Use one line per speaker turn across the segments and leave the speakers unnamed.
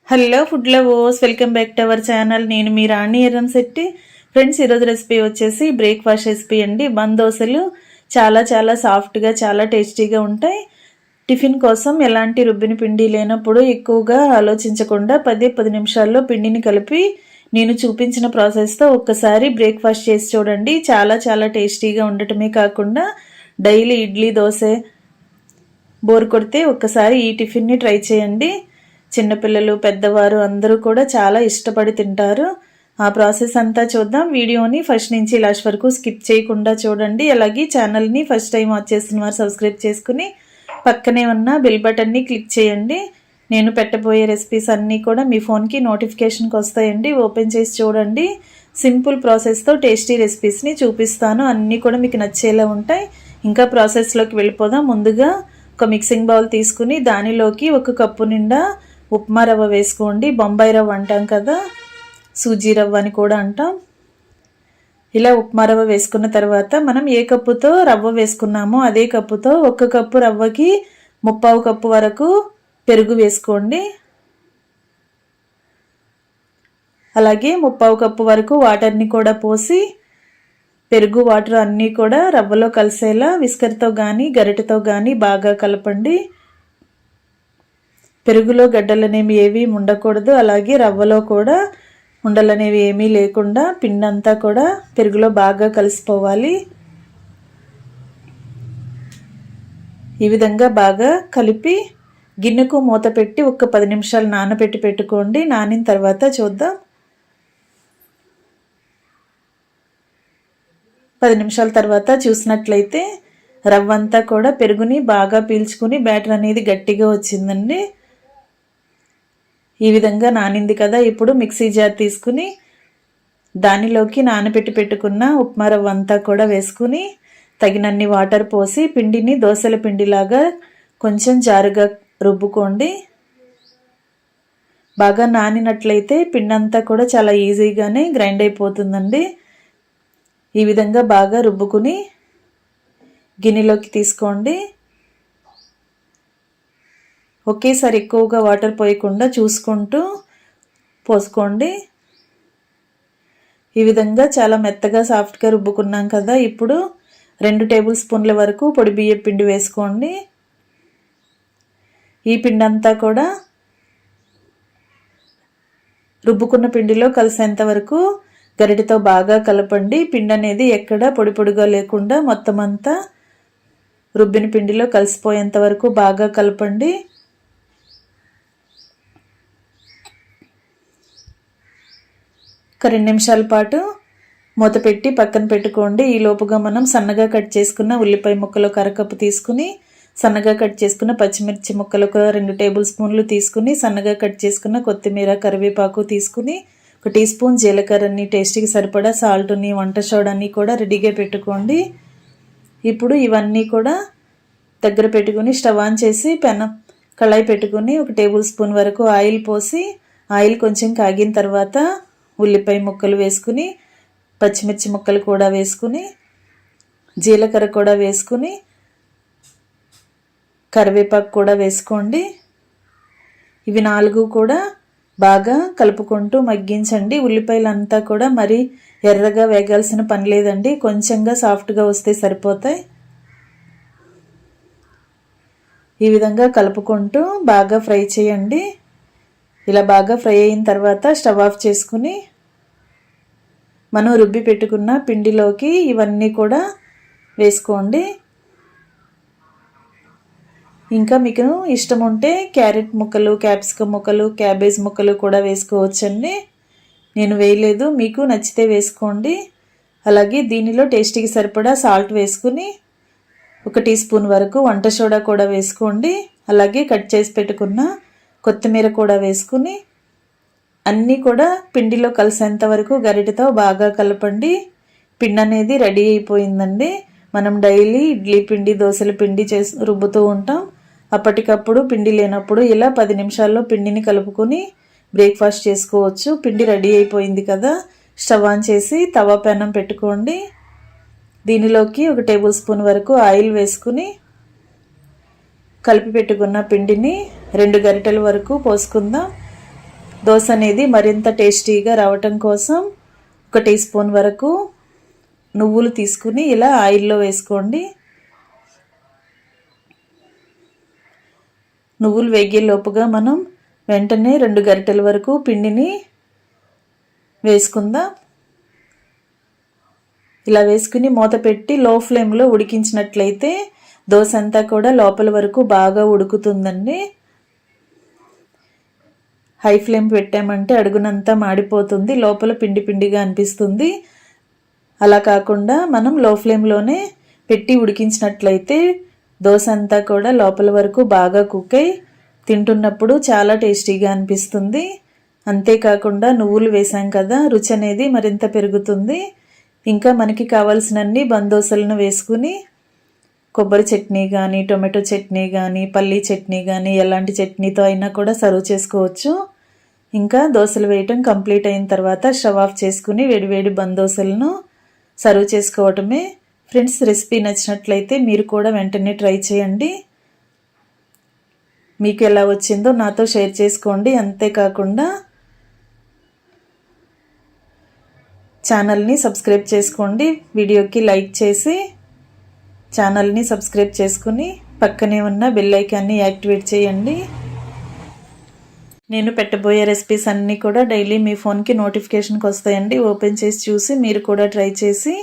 Hello food lovers, welcome back to our channel. నేను మీ రాణి Erramsetti. Friends, ఈరోజు recipe వచ్చేసి breakfast recipe అండి. బన్ దోశలు చాలా చాలా సాఫ్ట్గా చాలా టేస్టీగా ఉంటాయి. టిఫిన్ కోసం ఎలాంటి రుబ్బిన పిండి లేనప్పుడు ఎక్కువగా ఆలోచించకుండా 10 నిమిషాల్లో పిండిని కలిపి నేను చూపించిన ప్రాసెస్తో ఒక్కసారి బ్రేక్ఫాస్ట్ చేసి చూడండి. చాలా చాలా టేస్టీగా ఉండటమే కాకుండా డైలీ ఇడ్లీ దోశ బోర్ కొడితే ఒక్కసారి ఈ టిఫిన్ని ట్రై చేయండి. చిన్నపిల్లలు పెద్దవారు అందరూ కూడా చాలా ఇష్టపడి తింటారు. ఆ ప్రాసెస్ అంతా చూద్దాం. వీడియోని ఫస్ట్ నుంచి లాస్ట్ వరకు స్కిప్ చేయకుండా చూడండి. అలాగే ఛానల్ని ఫస్ట్ టైం వాచ్ చేసిన వారు సబ్స్క్రైబ్ చేసుకుని పక్కనే ఉన్న బెల్ బటన్ని క్లిక్ చేయండి. నేను పెట్టబోయే రెసిపీస్ అన్నీ కూడా మీ ఫోన్కి నోటిఫికేషన్కి వస్తాయండి. ఓపెన్ చేసి చూడండి. సింపుల్ ప్రాసెస్తో టేస్టీ రెసిపీస్ని చూపిస్తాను. అన్నీ కూడా మీకు నచ్చేలా ఉంటాయి. ఇంకా ప్రాసెస్లోకి వెళ్ళిపోదాం. ముందుగా ఒక మిక్సింగ్ బౌల్ తీసుకుని దానిలోకి 1 కప్పు నిండా ఉప్మా రవ్వ వేసుకోండి. బొంబాయి రవ్వ అంటాం కదా, సూజీ రవ్వ అని కూడా అంటాం. ఇలా ఉప్మా రవ్వ వేసుకున్న తర్వాత మనం ఏ కప్పుతో రవ్వ వేసుకున్నామో అదే కప్పుతో 1 కప్పు రవ్వకి 3/4 కప్పు వరకు పెరుగు వేసుకోండి. అలాగే 3/4 కప్పు వరకు వాటర్ని కూడా పోసి పెరుగు వాటర్ అన్నీ కూడా రవ్వలో కలిసేలా విస్కర్తో కానీ గరిటెతో కానీ బాగా కలపండి. పెరుగులో గడ్డలనేవి ఏవి ఉండకూడదు. అలాగే రవ్వలో కూడా ఉండలనేవి ఏమీ లేకుండా పిండి అంతా కూడా పెరుగులో బాగా కలిసిపోవాలి. ఈ విధంగా బాగా కలిపి గిన్నెకు మూత పెట్టి 10 నిమిషాలు నానబెట్టి పెట్టుకోండి. నానిన తర్వాత చూద్దాం. 10 నిమిషాల తర్వాత చూసినట్లయితే రవ్వ అంతా కూడా పెరుగుని బాగా పీల్చుకుని బ్యాటర్ అనేది గట్టిగా వచ్చిందండి. ఈ విధంగా నానింది కదా. ఇప్పుడు మిక్సీ జార్ తీసుకుని దానిలోకి నానబెట్టి పెట్టుకున్న ఉప్మా రవ్వ అంతా కూడా వేసుకుని తగినన్ని వాటర్ పోసి పిండిని దోశల పిండిలాగా కొంచెం జారుగా రుబ్బుకోండి. బాగా నానినట్లయితే పిండి అంతా కూడా చాలా ఈజీగానే గ్రైండ్ అయిపోతుందండి. ఈ విధంగా బాగా రుబ్బుకుని గిన్నెలోకి తీసుకోండి. ఒకేసారి ఎక్కువగా వాటర్ పోయకుండా చూసుకుంటూ పోసుకోండి. ఈ విధంగా చాలా మెత్తగా సాఫ్ట్గా రుబ్బుకున్నాం కదా. ఇప్పుడు 2 టేబుల్ స్పూన్ల వరకు పొడి బియ్యం పిండి వేసుకోండి. ఈ పిండి అంతా కూడా రుబ్బుకున్న పిండిలో కలిసేంత వరకు గరిటెతో బాగా కలపండి. పిండి అనేది ఎక్కడ పొడి పొడిగా లేకుండా మొత్తం అంతా రుబ్బిన పిండిలో కలిసిపోయేంత వరకు బాగా కలపండి. ఒక 2 నిమిషాల పాటు మూత పెట్టి పక్కన పెట్టుకోండి. ఈ లోపుగా మనం సన్నగా కట్ చేసుకున్న ఉల్లిపాయ ముక్కలు 1/2 కప్పు తీసుకుని సన్నగా కట్ చేసుకున్న పచ్చిమిర్చి ముక్కలు 2 టేబుల్ స్పూన్లు తీసుకుని సన్నగా కట్ చేసుకున్న కొత్తిమీర కరివేపాకు తీసుకుని 1 టీ స్పూన్ జీలకర్రని టేస్ట్కి సరిపడా సాల్ట్ని వంట సోడాని కూడా రెడీగా పెట్టుకోండి. ఇప్పుడు ఇవన్నీ కూడా దగ్గర పెట్టుకుని స్టవ్ ఆన్ చేసి కళాయి పెట్టుకుని 1 టేబుల్ స్పూన్ వరకు ఆయిల్ పోసి ఆయిల్ కొంచెం కాగిన తర్వాత ఉల్లిపాయ ముక్కలు వేసుకుని పచ్చిమిర్చి ముక్కలు కూడా వేసుకుని జీలకర్ర కూడా వేసుకుని కరివేపాకు కూడా వేసుకోండి. ఇవి 4 కూడా బాగా కలుపుకుంటూ మగ్గించండి. ఉల్లిపాయలు అంతా కూడా మరి ఎర్రగా వేగాల్సిన పని లేదండి. కొంచెంగా సాఫ్ట్గా వస్తే సరిపోతాయి. ఈ విధంగా కలుపుకుంటూ బాగా ఫ్రై చేయండి. ఇలా బాగా ఫ్రై అయిన తర్వాత స్టవ్ ఆఫ్ చేసుకుని మనం రుబ్బి పెట్టుకున్న పిండిలోకి ఇవన్నీ కూడా వేసుకోండి. ఇంకా మీకు ఇష్టం ఉంటే క్యారెట్ ముక్కలు, క్యాప్సికమ్ ముక్కలు, క్యాబేజ్ ముక్కలు కూడా వేసుకోవచ్చండి. నేను వేయలేదు, మీకు నచ్చితే వేసుకోండి. అలాగే దీనిలో టేస్ట్కి సరిపడా సాల్ట్ వేసుకుని 1 టీ స్పూన్ వరకు వంట సోడా కూడా వేసుకోండి. అలాగే కట్ చేసి పెట్టుకున్న కొత్తిమీర కూడా వేసుకుని అన్నీ కూడా పిండిలో కలిసేంత వరకు గరిటెతో బాగా కలపండి. పిండి అనేది రెడీ అయిపోయిందండి. మనం డైలీ ఇడ్లీ పిండి దోశల పిండి రుబ్బుతూ ఉంటాం. అప్పటికప్పుడు పిండి లేనప్పుడు ఇలా 10 నిమిషాల్లో పిండిని కలుపుకొని బ్రేక్ఫాస్ట్ చేసుకోవచ్చు. పిండి రెడీ అయిపోయింది కదా. స్టవ్ ఆన్ చేసి తవా పెనం పెట్టుకోండి. దీనిలోకి 1 టేబుల్ స్పూన్ వరకు ఆయిల్ వేసుకుని కలిపి పెట్టుకున్న పిండిని 2 గరిటెల వరకు పోసుకుందాం. దోశ అనేది మరింత టేస్టీగా రావటం కోసం 1 టీ స్పూన్ వరకు నువ్వులు తీసుకుని ఇలా ఆయిల్లో వేసుకోండి. నువ్వులు వేగేలోపుగా మనం వెంటనే 2 గరిటెల వరకు పిండిని వేసుకుందాం. ఇలా వేసుకుని మూత పెట్టి లో ఫ్లేమ్లో ఉడికించినట్లయితే దోశ అంతా కూడా లోపల వరకు బాగా ఉడుకుతుందండి. హై ఫ్లేమ్ పెట్టామంటే అడుగునంతా మాడిపోతుంది, లోపల పిండి పిండిగా అనిపిస్తుంది. అలా కాకుండా మనం లో ఫ్లేమ్లోనే పెట్టి ఉడికించినట్లయితే దోశ అంతా కూడా లోపల వరకు బాగా కుక్ అయి తింటున్నప్పుడు చాలా టేస్టీగా అనిపిస్తుంది. అంతేకాకుండా నువ్వులు వేసాం కదా, రుచి అనేది మరింత పెరుగుతుంది. ఇంకా మనకి కావాల్సినన్ని బందోసలను వేసుకుని కొబ్బరి చట్నీ కానీ, టొమాటో చట్నీ కానీ, పల్లీ చట్నీ కానీ ఎలాంటి చట్నీతో అయినా కూడా సర్వ్ చేసుకోవచ్చు. ఇంకా దోశలు వేయటం కంప్లీట్ అయిన తర్వాత స్టవ్ ఆఫ్ చేసుకుని వేడివేడి బందోసలను సర్వ్ చేసుకోవటమే. ఫ్రెండ్స్, రెసిపీ నచ్చినట్లయితే మీరు కూడా వెంటనే ట్రై చేయండి. మీకు ఎలా వచ్చిందో నాతో షేర్ చేసుకోండి. అంతేకాకుండా ఛానల్ని సబ్స్క్రైబ్ చేసుకోండి. వీడియోకి లైక్ చేసి ఛానల్ని సబ్స్క్రైబ్ చేసుకుని పక్కనే ఉన్న బెల్ ఐకాన్ని యాక్టివేట్ చేయండి. నేను పెట్టబోయే రెసిపీస్ అన్నీ కూడా డైలీ మీ ఫోన్కి నోటిఫికేషన్కి వస్తాయండి. ఓపెన్ చేసి చూసి మీరు కూడా ట్రై చేసి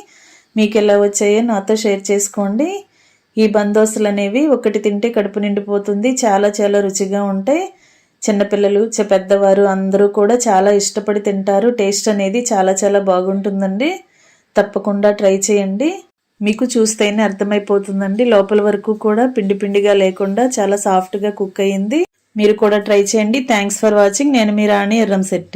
మీకు ఎలా వచ్చాయో నాతో షేర్ చేసుకోండి. ఈ బందోసలు అనేవి ఒకటి తింటే కడుపు నిండిపోతుంది, చాలా చాలా రుచిగా ఉంటాయి. చిన్నపిల్లలు పెద్దవారు అందరూ కూడా చాలా ఇష్టపడి తింటారు. టేస్ట్ అనేది చాలా చాలా బాగుంటుందండి. తప్పకుండా ట్రై చేయండి. మీకు చూస్తేనే అర్థమైపోతుందండి, లోపల వరకు కూడా పిండి పిండిగా లేకుండా చాలా సాఫ్ట్గా కుక్ అయ్యింది. మీరు కూడా ట్రై చేయండి. Thanks for watching. నేను మీ రాణి ఎర్రంశెట్టి.